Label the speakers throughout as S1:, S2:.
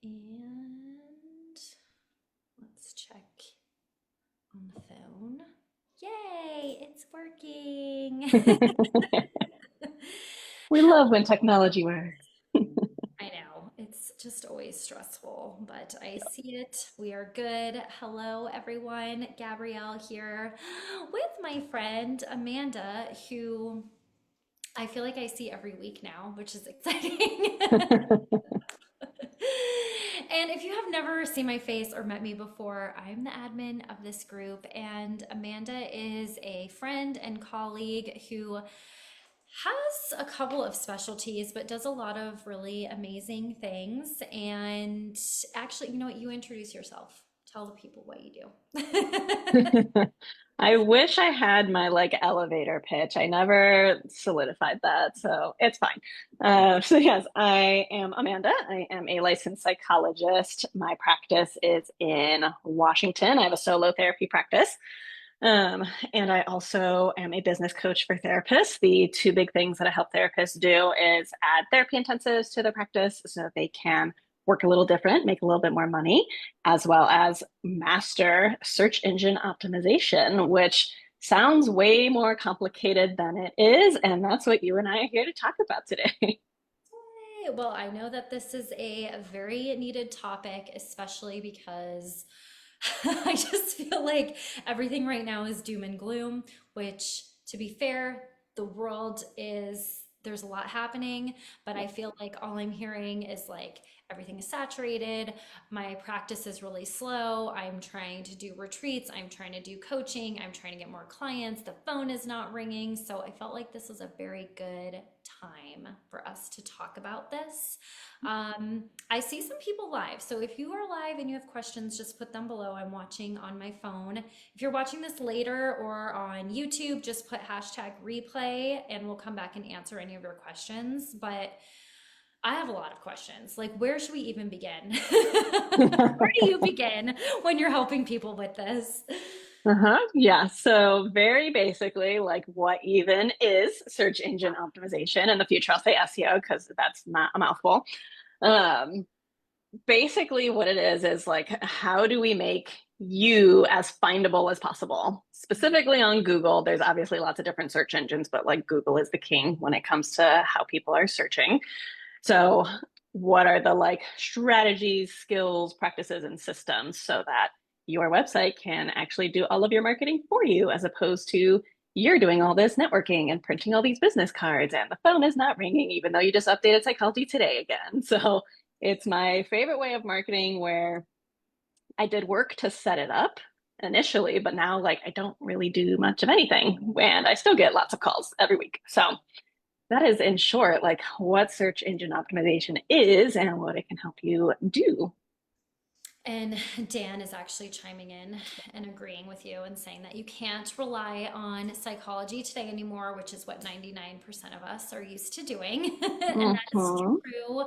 S1: And let's check on the phone. Yay, it's working.
S2: We love when technology works.
S1: I know, it's just always stressful, but I see it. We are good. Hello, everyone. Gabrielle here with my friend Amanda, who I feel like I see every week now, which is exciting. And if you have never seen my face or met me before, I'm the admin of this group, and Amanda is a friend and colleague who has a couple of specialties, but does a lot of really amazing things. And actually, you know what? You introduce yourself. Tell the people what you do.
S2: I wish I had my like elevator pitch. I never solidified that, so it's fine. So yes, I am Amanda. I am a licensed psychologist. My practice is in Washington. I have a solo therapy practice. Um, and I also am a business coach for therapists. The two big things that I help therapists do is add therapy intensives to their practice so that they can work a little different, make a little bit more money, as well as master search engine optimization, which sounds way more complicated than it is. And that's what you and I are here to talk about today.
S1: Yay. Well, I know that this is a very needed topic, especially because I just feel like everything right now is doom and gloom, which, to be fair, the world is, there's a lot happening, but I feel like all I'm hearing is like everything is saturated. My practice is really slow. I'm trying to do retreats. I'm trying to do coaching. I'm trying to get more clients. The phone is not ringing. So I felt like this was a very good time for us to talk about this. I see some people live. So if you are live and you have questions, just put them below. I'm watching on my phone. If you're watching this later or on YouTube, just put hashtag replay and we'll come back and answer any of your questions. But I have a lot of questions. Like, where should we even begin? Where do you begin when you're helping people with this?
S2: Uh-huh. Yeah. So very basically, like what even is search engine optimization? In the future, I'll say SEO because that's not a mouthful. Um, Basically what it is like how do we make you as findable as possible? Specifically on Google, there's obviously lots of different search engines, but like Google is the king when it comes to how people are searching. So what are the like strategies, skills, practices, and systems so that your website can actually do all of your marketing for you as opposed to you're doing all this networking and printing all these business cards and the phone is not ringing even though you just updated Psychology Today again. So it's my favorite way of marketing where I did work to set it up initially, but now like I don't really do much of anything and I still get lots of calls every week. So that is in short like what search engine optimization is and what it can help you do.
S1: And Dan is actually chiming in and agreeing with you and saying that you can't rely on Psychology Today anymore, which is what 99% of us are used to doing. And that is
S2: Mhm.
S1: true.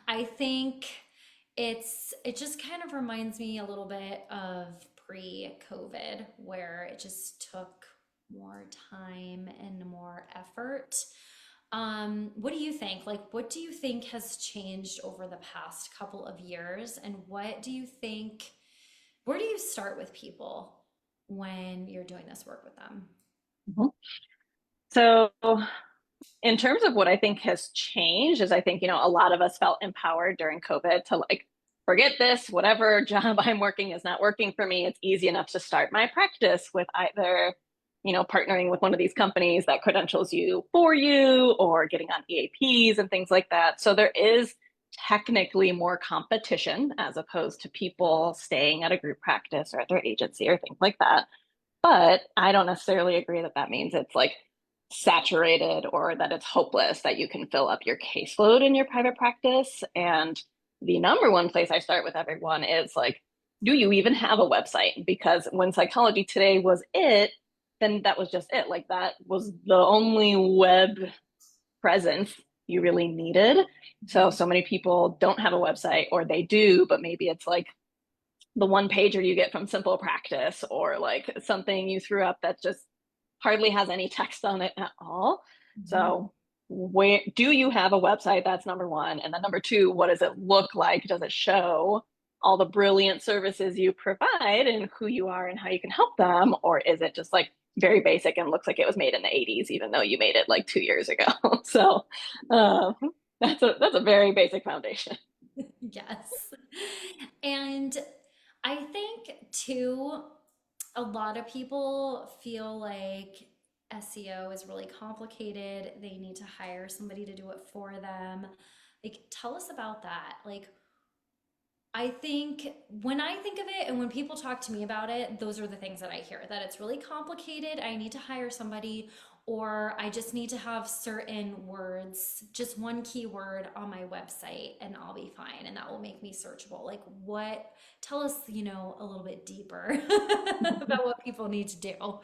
S1: I think it just kind of reminds me a little bit of pre-COVID, where it just took more time and more effort. What do you think? Like, what do you think has changed over the past couple of years? And what do you think, where do you start with people when you're doing this work with them?
S2: Mhm. So in terms of what I think has changed is I think, a lot of us felt empowered during COVID to like, forget this, whatever job I'm working is not working for me. It's easy enough to start my practice with either, partnering with one of these companies that credentials you for you or getting on EAPs and things like that. So there is technically more competition as opposed to people staying at a group practice or at their agency or things like that. But I don't necessarily agree that that means it's like saturated or that it's hopeless that you can fill up your caseload in your private practice. And the number one place I start with everyone is like, do you even have a website? Because when Psychology Today was it, then that was just it. Like that was the only web presence you really needed.
S1: Mhm.
S2: So many people don't have a website or they do, but maybe it's like the one pager you get from Simple Practice or like something you threw up that just hardly has any text on it at all.
S1: Mhm.
S2: So where do you have a website? That's number one. And then number two, what does it look like? Does it show all the brilliant services you provide and who you are and how you can help them? Or is it just like very basic and looks like it was made in the 80s, even though you made it like 2 years ago? So uh, that's a very basic foundation.
S1: Yes. And I think too, a lot of people feel like SEO is really complicated. They need to hire somebody to do it for them. Like, tell us about that. Like, I think when I think of it and when people talk to me about it, those are the things that I hear that it's really complicated. I need to hire somebody, or I just need to have certain words, just one keyword on my website, and I'll be fine. And that will make me searchable. Like, what, tell us, a little bit deeper about what people need to do.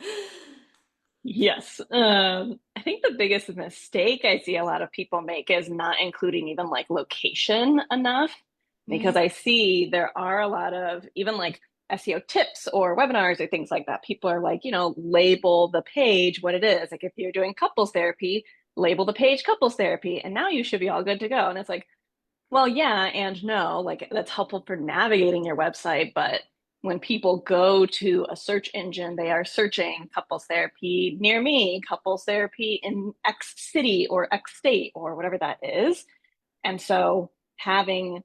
S2: Yes. I think the biggest mistake I see a lot of people make is not including even like location enough, because
S1: Mm,
S2: I see there are a lot of even like SEO tips or webinars or things like that. People are like, label the page what it is. Like if you're doing couples therapy, label the page couples therapy, and now you should be all good to go. And it's like, well, yeah and no, like that's helpful for navigating your website, but when people go to a search engine, they are searching couples therapy near me, couples therapy in X city or X state or whatever that is. And so having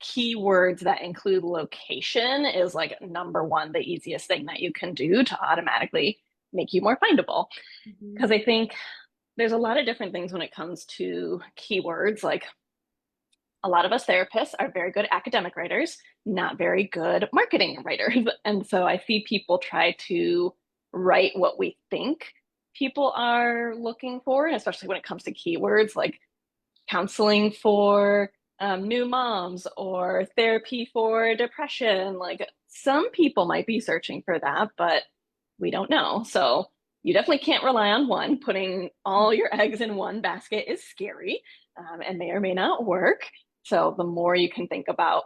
S2: keywords that include location is like number one, the easiest thing that you can do to automatically make you more findable.
S1: mhm,
S2: Because I think there's a lot of different things when it comes to keywords. Like a lot of us therapists are very good academic writers, not very good marketing writers. And so I see people try to write what we think people are looking for, especially when it comes to keywords like counseling for new moms or therapy for depression. Like some people might be searching for that, but we don't know. So you definitely can't rely on one. Putting all your eggs in one basket is scary, and may or may not work. So the more you can think about,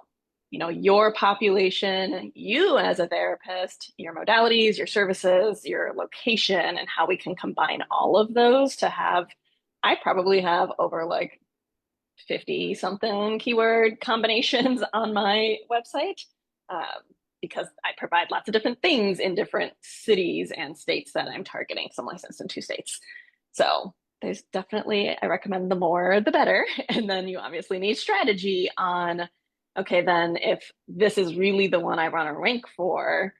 S2: your population, you as a therapist, your modalities, your services, your location, and how we can combine all of those to have, I probably have over like 50 something keyword combinations on my website, um, because I provide lots of different things in different cities and states that I'm targeting. So I'm licensed in 2 states. So there's definitely, I recommend the more, the better. And then you obviously need strategy on, okay, then if this is really the one I want to rank for,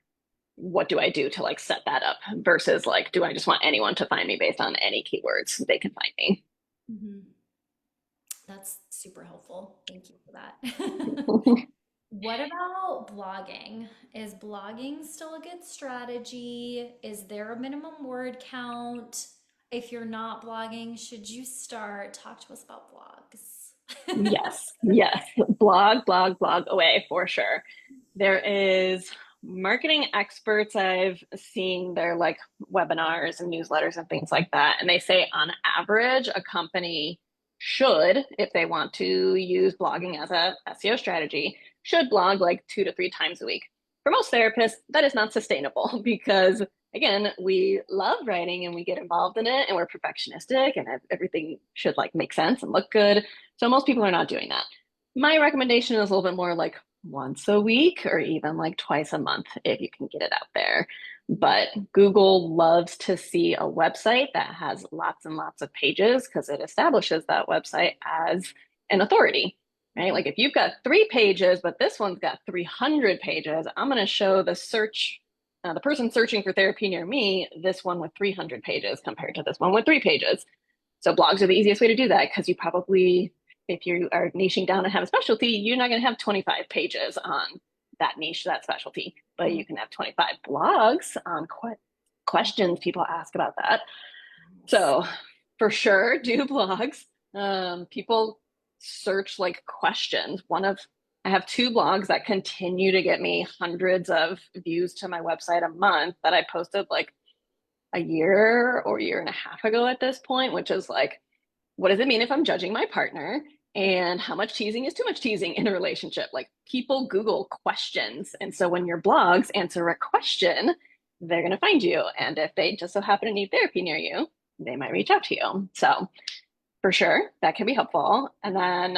S2: what do I do to like set that up versus like, do I just want anyone to find me based on any keywords they can find me?
S1: mhm. That's super helpful. Thank you for that. What about blogging? Is blogging still a good strategy? Is there a minimum word count? If you're not blogging, should you start? Talk to us about blogs.
S2: Yes, yes. Blog, blog, blog away for sure. There is marketing experts I've seen their like webinars and newsletters and things like that. And they say on average, a company should, if they want to use blogging as a SEO strategy, should blog like 2 to 3 times a week. For most therapists, that is not sustainable because again, we love writing and we get involved in it and we're perfectionistic and everything should like make sense and look good. So most people are not doing that. My recommendation is a little bit more like once a week or even like twice a month if you can get it out there. But Google loves to see a website that has lots and lots of pages because it establishes that website as an authority, right? Like if you've got 3 pages, but this one's got 300 pages, I'm going to show the person searching for therapy near me, this one with 300 pages compared to this one with 3 pages. So blogs are the easiest way to do that because you probably, if you are niching down and have a specialty, you're not going to have 25 pages on that niche, that specialty, but
S1: Mm,
S2: you can have 25 blogs on questions people ask about that.
S1: yes.
S2: So for sure, do blogs. People search like questions. I have 2 blogs that continue to get me hundreds of views to my website a month that I posted like a year or year and a half ago at this point, which is like, what does it mean if I'm judging my partner? And how much teasing is too much teasing in a relationship? Like people Google questions. And so when your blogs answer a question, they're going to find you. And if they just so happen to need therapy near you, they might reach out to you. So For sure, that can be helpful. And then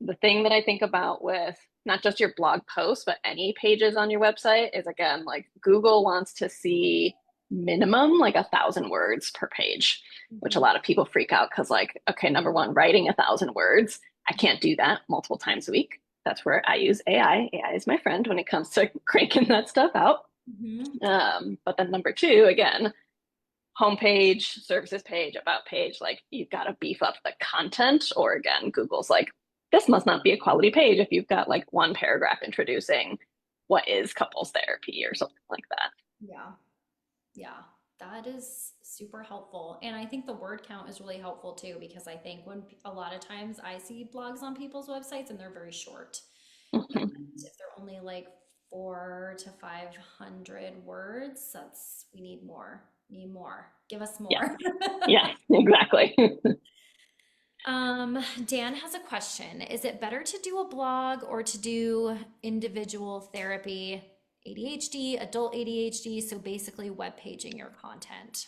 S2: the thing that I think about with not just your blog posts, but any pages on your website is again, like Google wants to see minimum like 1,000 words per page, which a
S1: Mhm.
S2: lot of people freak out because, like, okay, number one, writing 1,000 words, I can't do that multiple times a week. That's where I use AI. AI is my friend when it comes to cranking that stuff out.
S1: Mhm.
S2: But then number two, again, homepage, services page, about page, like you've got to beef up the content, or again, Google's like, this must not be a quality page if you've got like one paragraph introducing what is couples therapy or something like that.
S1: Yeah. Yeah, that is super helpful. And I think the word count is really helpful too, because I think a lot of times I see blogs on people's websites and they're very short. And
S2: Mhm.
S1: if they're only like 400 to 500 words, we need more. Need more. Give us
S2: Yeah,
S1: more.
S2: yeah, exactly.
S1: Dan has a question. Is it better to do a blog or to do individual therapy, ADHD, adult ADHD? So basically web paging your content.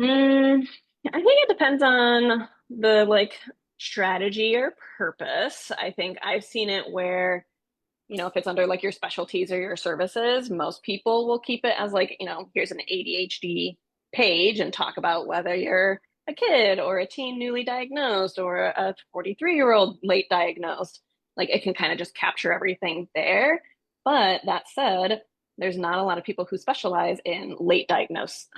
S2: Mm, I think it depends on the like strategy or purpose. I think I've seen it where, if it's under like your specialties or your services, most people will keep it as like, here's an ADHD page and talk about whether you're a kid or a teen newly diagnosed or a 43-year-old late diagnosed. Like it can kind of just capture everything there. But that said, there's not a lot of people who specialize in late diagnosis.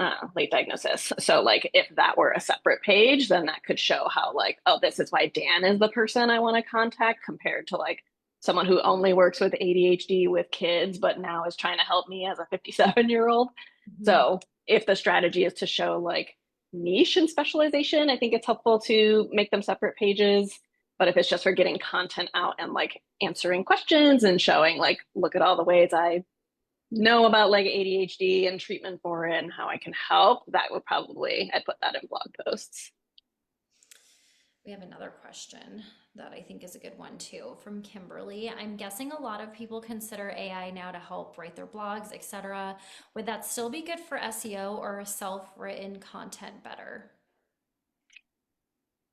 S2: So like if that were a separate page, then that could show how like, oh, this is why Dan is the person I want to contact compared to like someone who only works with ADHD with kids, but now is trying to help me as a 57-year-old.
S1: Mhm.
S2: So if the strategy is to show like niche and specialization, I think it's helpful to make them separate pages. But if it's just for getting content out and like answering questions and showing like, look at all the ways I know about like ADHD and treatment for it and how I can help, that would probably, I'd put that in blog posts.
S1: We have another question that I think is a good one too from Kimberly. I'm guessing a lot of people consider AI now to help write their blogs, etc. Would that still be good for SEO or self-written content better?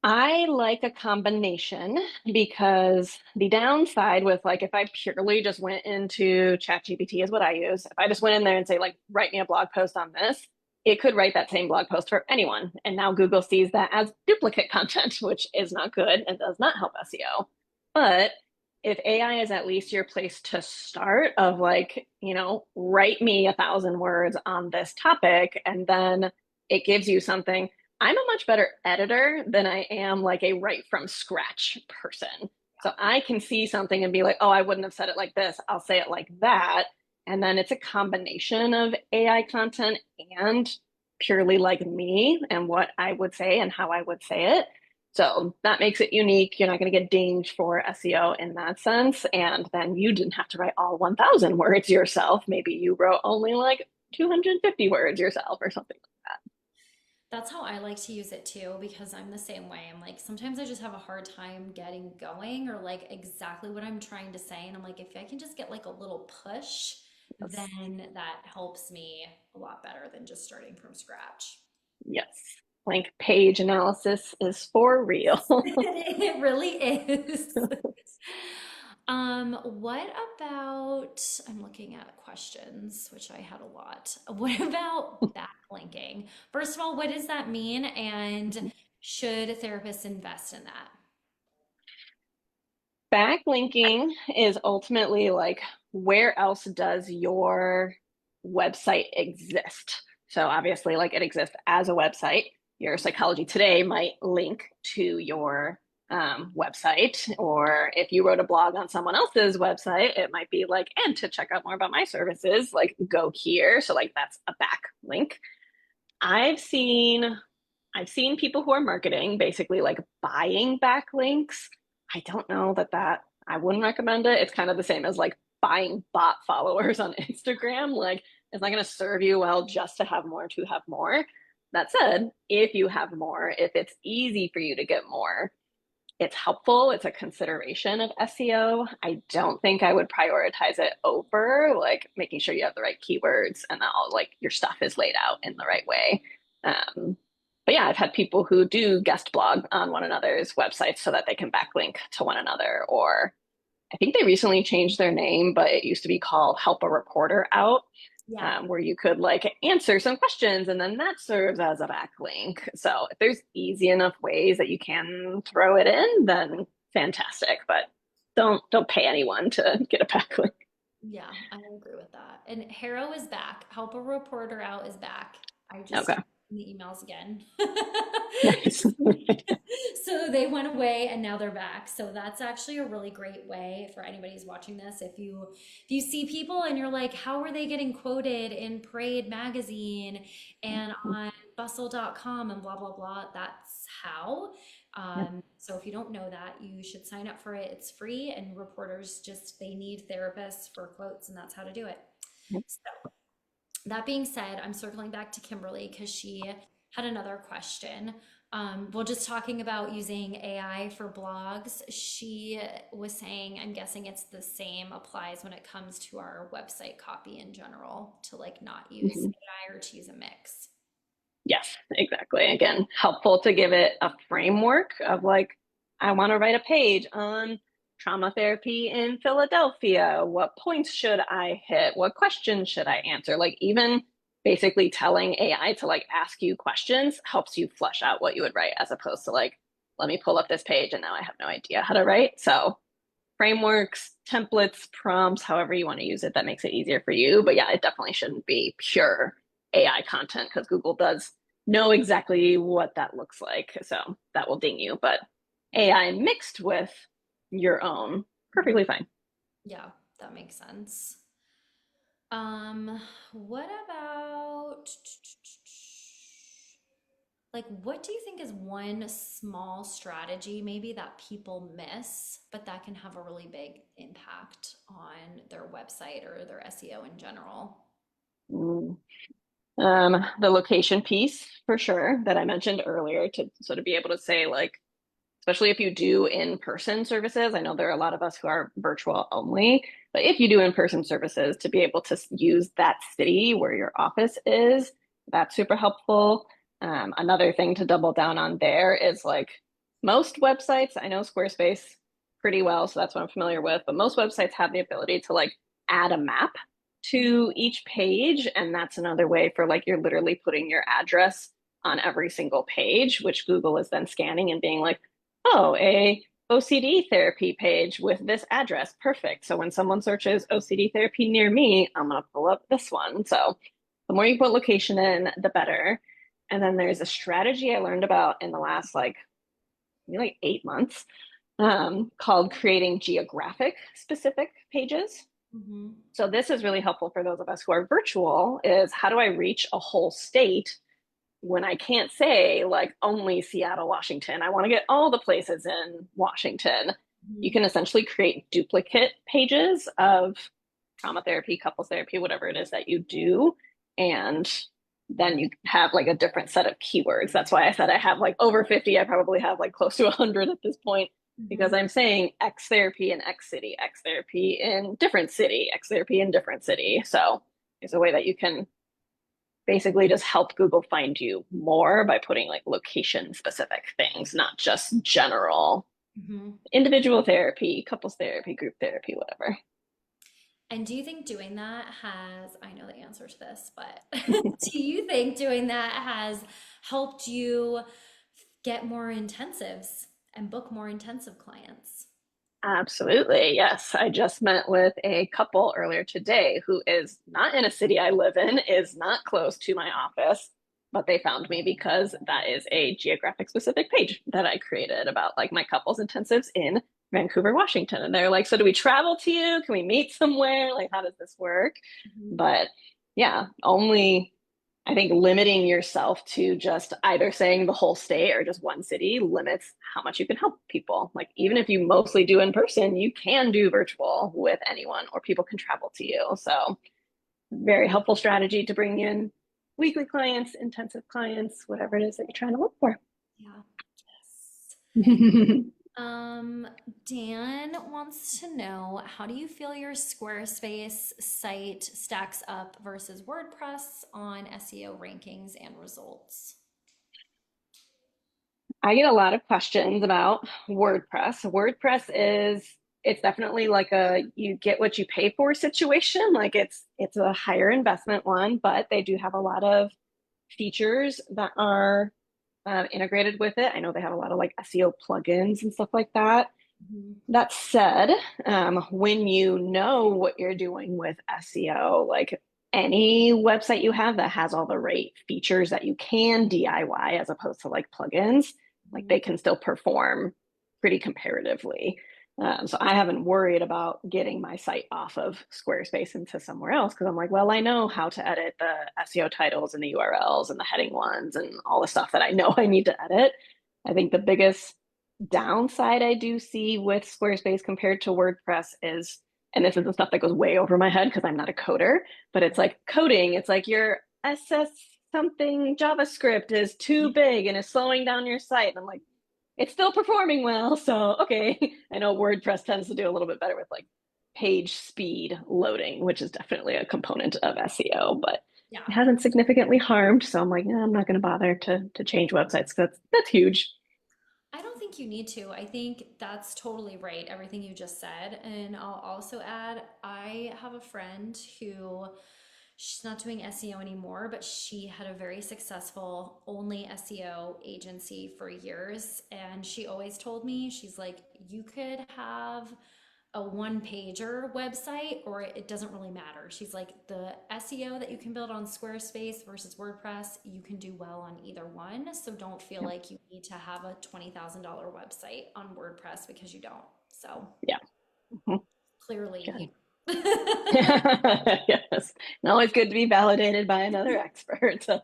S2: I like a combination because the downside with like if I purely just went into ChatGPT is what I use. If I just went in there and say like write me a blog post on this, it could write that same blog post for anyone. And now Google sees that as duplicate content, which is not good and does not help SEO. But if AI is at least your place to start of like, write me 1,000 words on this topic, and then it gives you something. I'm a much better editor than I am like a write from scratch person. So I can see something and be like, oh, I wouldn't have said it like this. I'll say it like that. And then it's a combination of AI content and purely like me and what I would say and how I would say it. So that makes it unique. You're not going to get dinged for SEO in that sense. And then you didn't have to write all 1,000 words yourself. Maybe you wrote only like 250 words yourself or something like
S1: That's how I like to use it too, because I'm the same way. I'm like, sometimes I just have a hard time getting going or like exactly what I'm trying to say. And I'm like, if I can just get like a little push,
S2: that. Yes.
S1: then that helps me a lot better than just starting from scratch.
S2: Yes. Like page analysis is for real.
S1: It really is. What about, I'm looking at questions, which I had a lot. What about backlinking? First of all, what does that mean? And should therapists invest in that?
S2: Backlinking is ultimately like where else does your website exist? So obviously, like it exists as a website. Your Psychology Today might link to your website, or if you wrote a blog on someone else's website, it might be like, and to check out more about my services, like go here. So like that's a backlink. I've seen I've seen people who are marketing basically like buying backlinks. I don't know that I wouldn't recommend it. It's kind of the same as like buying bot followers on Instagram. Like it's not going to serve you well just to have more to have more. That said, if you have more, if it's easy for you to get more, it's helpful. It's a consideration of SEO. I don't think I would prioritize it over like making sure you have the right keywords and that all like your stuff is laid out in the right way. Um, But yeah, I've had people who do guest blog on one another's websites so that they can backlink to one another. Or I think they recently changed their name, but it used to be called Help a Reporter Out,
S1: Yeah.
S2: where you could like answer some questions and then that serves as a backlink. So if there's easy enough ways that you can throw it in, then fantastic. But don't pay anyone to get a backlink.
S1: Yeah, I agree with that. And Harrow is back. Help a Reporter Out is back. I just
S2: Okay,
S1: checked in the emails again.
S2: nice.
S1: So they went away and now they're back. So that's actually a really great way for anybody who's watching this. If you see people and you're like, how are they getting quoted in Parade magazine and on bustle.com and blah blah blah, that's how.
S2: Yep,
S1: So if you don't know that, you should sign up for it. It's free, and reporters just they need therapists for quotes, and that's how to do it.
S2: yep.
S1: So that being said, I'm circling back to Kimberly because she had another question. Well, just talking about using AI for blogs, she was saying, I'm guessing it's the same applies when it comes to our website copy in general, to like not use
S2: Mhm.
S1: AI or to use a mix.
S2: Yes, exactly. Again, helpful to give it a framework of like, I want to write a page on trauma therapy in Philadelphia. What points should I hit? What questions should I answer? Like, even basically telling AI to like ask you questions helps you flesh out what you would write as opposed to like, let me pull up this page and now I have no idea how to write. So, frameworks, templates, prompts, however you want to use it, that makes it easier for you. But yeah, it definitely shouldn't be pure AI content because Google does know exactly what that looks like. So that will ding you. But AI mixed with your own,
S1: Mhm.
S2: perfectly fine.
S1: Yeah, that makes sense. What about like what do you think is one small strategy maybe that people miss, but that can have a really big impact on their website or their SEO in general?
S2: Mm. The location piece for sure that I mentioned earlier to sort of be able to say like, especially if you do in-person services. I know there are a lot of us who are virtual only, but if you do in-person services, to be able to use that city where your office is, that's super helpful. Another thing to double down on there is like most websites, I know Squarespace pretty well, so that's what I'm familiar with, but most websites have the ability to like add a map to each page, and that's another way for like you're literally putting your address on every single page, which Google is then scanning and being like, oh, a OCD therapy page with this address. Perfect. So when someone searches OCD therapy near me, I'm going to pull up this one. So the more you put location in, the better. And then there's a strategy I learned about in the last like maybe like 8 months called creating geographic specific pages.
S1: Mm-hmm.
S2: So this is really helpful for those of us who are virtual is how do I reach a whole state when I can't say like only Seattle, Washington, I want to get all the places in Washington. You can essentially create duplicate pages of trauma therapy, couples therapy, whatever it is that you do. And then you have like a different set of keywords. That's why I said I have like over 50. I probably have like close to 100 at this point
S1: Mm-hmm.
S2: because I'm saying X therapy in X city, X therapy in different city, X therapy in different city. So there's a way that you can basically just help Google find you more by putting like location specific things, not just general
S1: Mm-hmm.
S2: individual therapy, couples therapy, group therapy, whatever.
S1: And do you think doing that has, I know the answer to this, but do you think doing that has helped you get more intensives and book more intensive clients?
S2: Absolutely. Yes. I just met with a couple earlier today who is not in a city I live in, is not close to my office, but they found me because that is a geographic specific page that I created about like my couples intensives in Vancouver, Washington. And they're like, so do we travel to you? Can we meet somewhere? Like, how does this work?
S1: Mhm.
S2: But yeah, only I think limiting yourself to just either saying the whole state or just one city limits how much you can help people. Like, even if you mostly do in person, you can do virtual with anyone or people can travel to you. So, very helpful strategy to bring in weekly clients, intensive clients, whatever it is that you're trying to look for.
S1: Yeah. Yes. Um, Dan wants to know, how do you feel your Squarespace site stacks up versus WordPress on SEO rankings and results?
S2: I get a lot of questions about WordPress. It's definitely like a you get what you pay for situation. Like it's a higher investment one, but they do have a lot of features that are integrated with it. I know they have a lot of like SEO plugins and stuff like that.
S1: Mhm.
S2: That said, when you know what you're doing with SEO, like any website you have that has all the right features that you can DIY as opposed to like plugins, like
S1: Mhm.
S2: they can still perform pretty comparatively. So I haven't worried about getting my site off of Squarespace into somewhere else because I'm like, well, I know how to edit the SEO titles and the URLs and the heading ones and all the stuff that I know I need to edit. I think the biggest downside I do see with Squarespace compared to WordPress is, and this is the stuff that goes way over my head because I'm not a coder, but it's like coding. It's like your SS something JavaScript is too big and is slowing down your site. And I'm like, it's still performing well. So, okay. I know WordPress tends to do a little bit better with like page speed loading, which is definitely a component of SEO, but it
S1: Yeah.
S2: hasn't significantly harmed. So I'm like, I'm not going to bother to change websites because that's huge.
S1: I don't think you need to. I think that's totally right, everything you just said. And I'll also add, I have a friend who she's not doing SEO anymore, but she had a very successful only SEO agency for years. And she always told me, she's like, you could have a one pager website or it doesn't really matter. She's like, the SEO that you can build on Squarespace versus WordPress, you can do well on either one. So don't feel
S2: Yeah.
S1: like you need to have a $20,000 website on WordPress because you don't. So
S2: Yeah. Mhm. Good.
S1: clearly.
S2: Yes. And always good to be validated by another expert. So,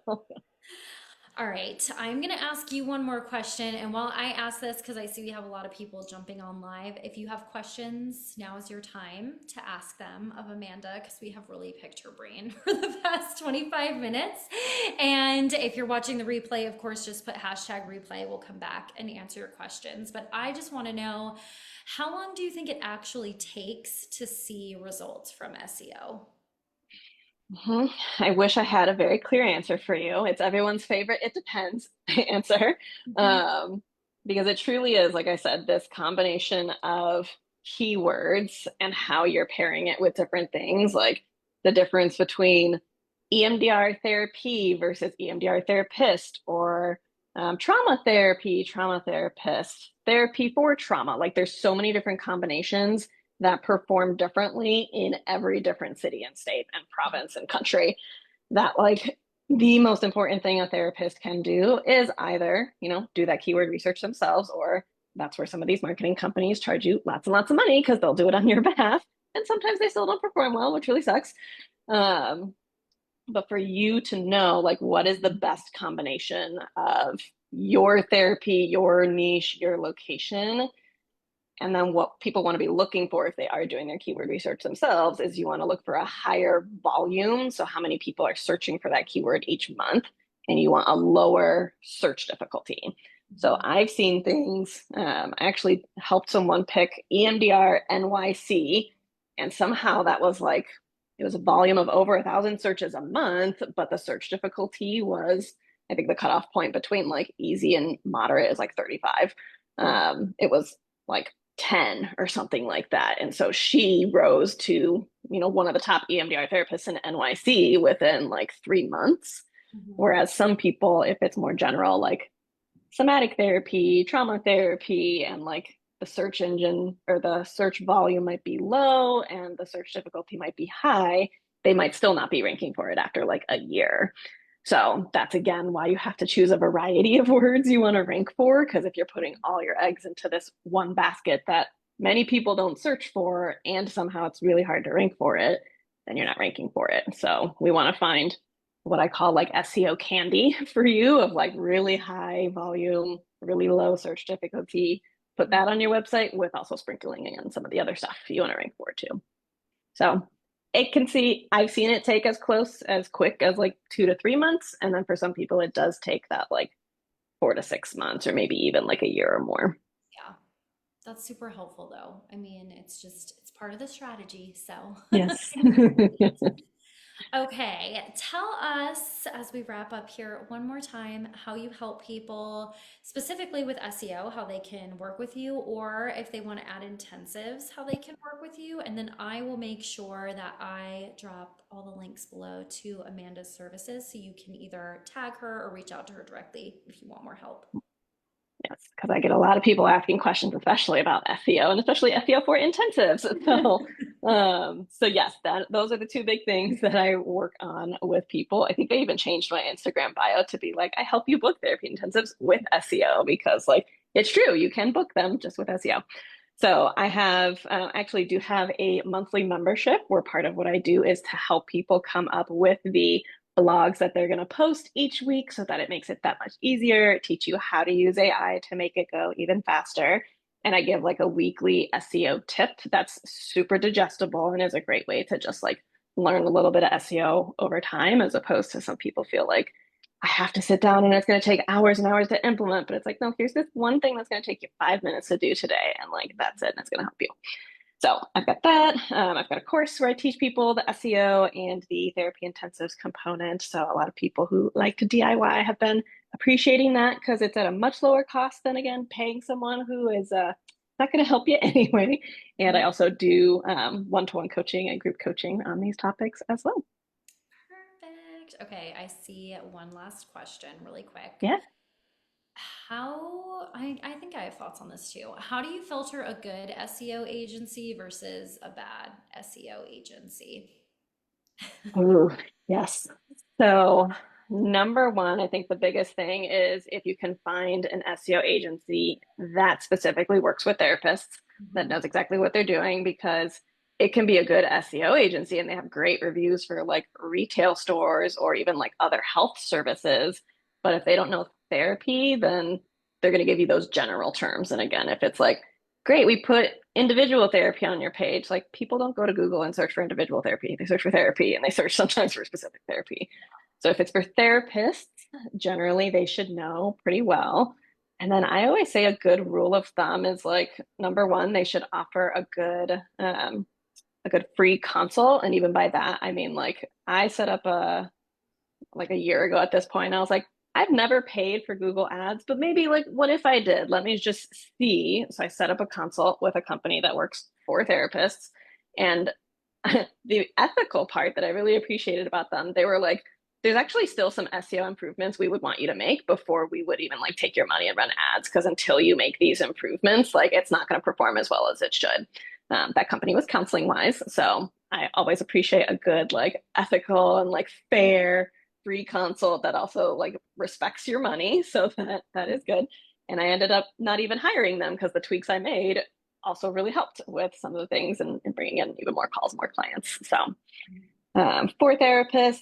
S1: All right, I'm going to ask you one more question. And while I ask this, because I see we have a lot of people jumping on live, if you have questions, now is your time to ask them of Amanda, because we have really picked her brain for the past 25 minutes. And if you're watching the replay, of course, just put hashtag replay. We'll come back and answer your questions. But I just want to know, how long do you think it actually takes to see results from SEO?
S2: mhm. I wish I had a very clear answer for you. It's everyone's favorite, it depends answer.
S1: Mhm.
S2: Um, because it truly is, like I said, this combination of keywords and how you're pairing it with different things, like the difference between EMDR therapy versus EMDR therapist, or trauma therapy, trauma therapist, therapy for trauma. Like there's so many different combinations that perform differently in every different city and state and province and country that like the most important thing a therapist can do is either, do that keyword research themselves, or that's where some of these marketing companies charge you lots and lots of money because they'll do it on your behalf. And sometimes they still don't perform well, which really sucks. Um, but for you to know like what is the best combination of your therapy, your niche, your location, and then what people want to be looking for if they are doing their keyword research themselves is you want to look for a higher volume. So how many people are searching for that keyword each month, and you want a lower search difficulty. So
S1: Mhm.
S2: I've seen things. I actually helped someone pick EMDR NYC, and somehow that was like it was a volume of over 1,000 searches a month, but the search difficulty was, I think the cutoff point between like easy and moderate is like 35. It was like 10 or something like that. And so she rose to, one of the top EMDR therapists in NYC within like 3 months.
S1: Mhm.
S2: Whereas some people, if it's more general, like somatic therapy, trauma therapy, and like the search engine or the search volume might be low and the search difficulty might be high, they might still not be ranking for it after like a year. So that's again why you have to choose a variety of words you want to rank for. Because if you're putting all your eggs into this one basket that many people don't search for, and somehow it's really hard to rank for it, then you're not ranking for it. So we want to find what I call like SEO candy for you of like really high volume, really low search difficulty. Put that on your website with also sprinkling in some of the other stuff you want to rank for too. So I've seen it take as close as quick as like 2 to 3 months. And then for some people, it does take that like 4 to 6 months or maybe even like a year or more.
S1: Yeah. That's super helpful though. I mean, it's part of the strategy. So,
S2: Yes.
S1: Okay, tell us as we wrap up here one more time how you help people specifically with SEO, how they can work with you, or if they want to add intensives, how they can work with you. And then I will make sure that I drop all the links below to Amanda's services so you can either tag her or reach out to her directly if you want more help.
S2: Yes, because I get a lot of people asking questions, especially about SEO and especially SEO for intensives. So yes, that those are the two big things that I work on with people. I think I even changed my Instagram bio to be like, I help you book therapy intensives with SEO because like it's true, you can book them just with SEO. So I have actually do have a monthly membership where part of what I do is to help people come up with the blogs that they're going to post each week so that it makes it that much easier, teach you how to use AI to make it go even faster. And I give like a weekly SEO tip that's super digestible and is a great way to just like learn a little bit of SEO over time, as opposed to some people feel like I have to sit down and it's going to take hours and hours to implement. But it's like, no, here's this one thing that's going to take you 5 minutes to do today. And like, that's it. And it's going to help you. So I've got that. I've got a course where I teach people the SEO and the therapy intensives component. So a lot of people who like to DIY have been appreciating that because it's at a much lower cost than, again, paying someone who is not going to help you anyway. And I also do one-to-one coaching and group coaching on these topics as well.
S1: Perfect. Okay, I see one last question really quick.
S2: Yeah.
S1: I think I have thoughts on this too. How do you filter a good SEO agency versus a bad SEO agency?
S2: Ooh, yes. So, number one, I think the biggest thing is if you can find an SEO agency that specifically works with therapists, that
S1: Mhm.
S2: knows exactly what they're doing, because it can be a good SEO agency and they have great reviews for like retail stores or even like other health services. But if they don't know therapy, then they're going to give you those general terms. And again, if it's like, great, we put individual therapy on your page. Like people don't go to Google and search for individual therapy. They search for therapy and they search sometimes for specific therapy. So if it's for therapists, generally they should know pretty well. And then I always say a good rule of thumb is like number one, they should offer a good free consult. And even by that, I mean like I set up a year ago at this point. I was like, I've never paid for Google Ads, but maybe like, what if I did? Let me just see. So I set up a consult with a company that works for therapists. And the ethical part that I really appreciated about them, they were like, there's actually still some SEO improvements we would want you to make before we would even like take your money and run ads. Because until you make these improvements, like it's not going to perform as well as it should. That company was counseling wise. So I always appreciate a good, like ethical and like fair free consult that also like respects your money. So that is good. And I ended up not even hiring them because the tweaks I made also really helped with some of the things and bringing in even more calls, more clients. So for therapists,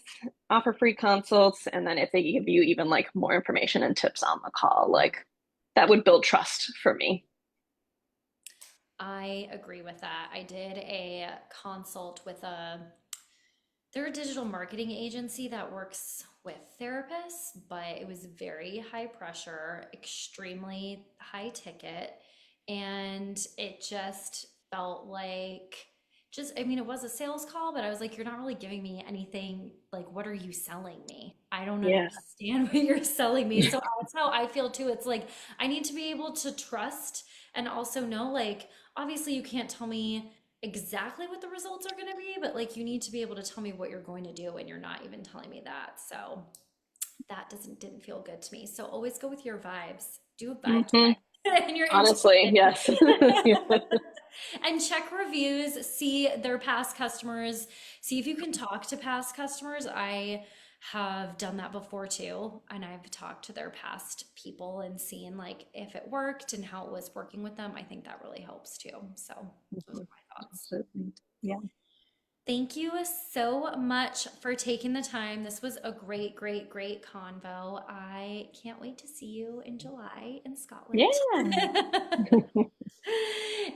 S2: offer free consults. And then if they give you even like more information and tips on the call, like that would build trust for me.
S1: I agree with that. I did a consult with they're a digital marketing agency that works with therapists, but it was very high pressure, extremely high ticket, and it just felt like I mean, it was a sales call, but I was like, you're not really giving me anything. Like, what are you selling me? I don't
S2: Yeah.
S1: understand what you're selling me. So that's how I feel too. It's like I need to be able to trust and also know, like, obviously you can't tell me exactly what the results are going to be, but like you need to be able to tell me what you're going to do and you're not even telling me that. So that didn't feel good to me. So always go with your vibes. Do a vibe
S2: Mm-hmm.
S1: check and your
S2: Honestly,
S1: intuition.
S2: yes.
S1: And check reviews, see their past customers, see if you can talk to past customers. I have done that before too, and I've talked to their past people and seen like if it worked and how it was working with them. I think that really helps too. So those are my thoughts.
S2: Absolutely. Yeah.
S1: Thank you so much for taking the time. This was a great, great, great convo. I can't wait to see you in July in Scotland.
S2: Yeah.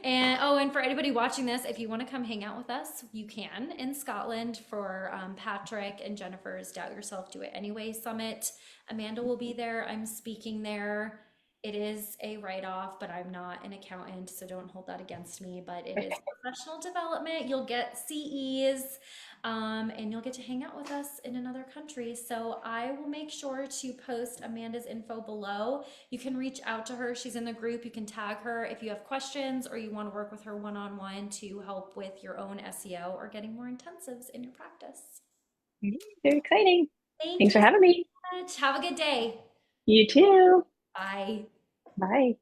S1: And oh, and for anybody watching this, if you want to come hang out with us, you can in Scotland for Patrick and Jennifer's Doubt Yourself, Do It Anyway Summit. Amanda will be there. I'm speaking there. It is a write-off, but I'm not an accountant, so don't hold that against me. But it is professional development. You'll get CEs, and you'll get to hang out with us in another country. So I will make sure to post Amanda's info below. You can reach out to her. She's in the group. You can tag her if you have questions or you want to work with her one-on-one to help with your own SEO or getting more intensives in your practice.
S2: Very exciting.
S1: Thank
S2: Thanks for
S1: you
S2: having me.
S1: so much. Have a good day.
S2: You too.
S1: Bye.
S2: Bye.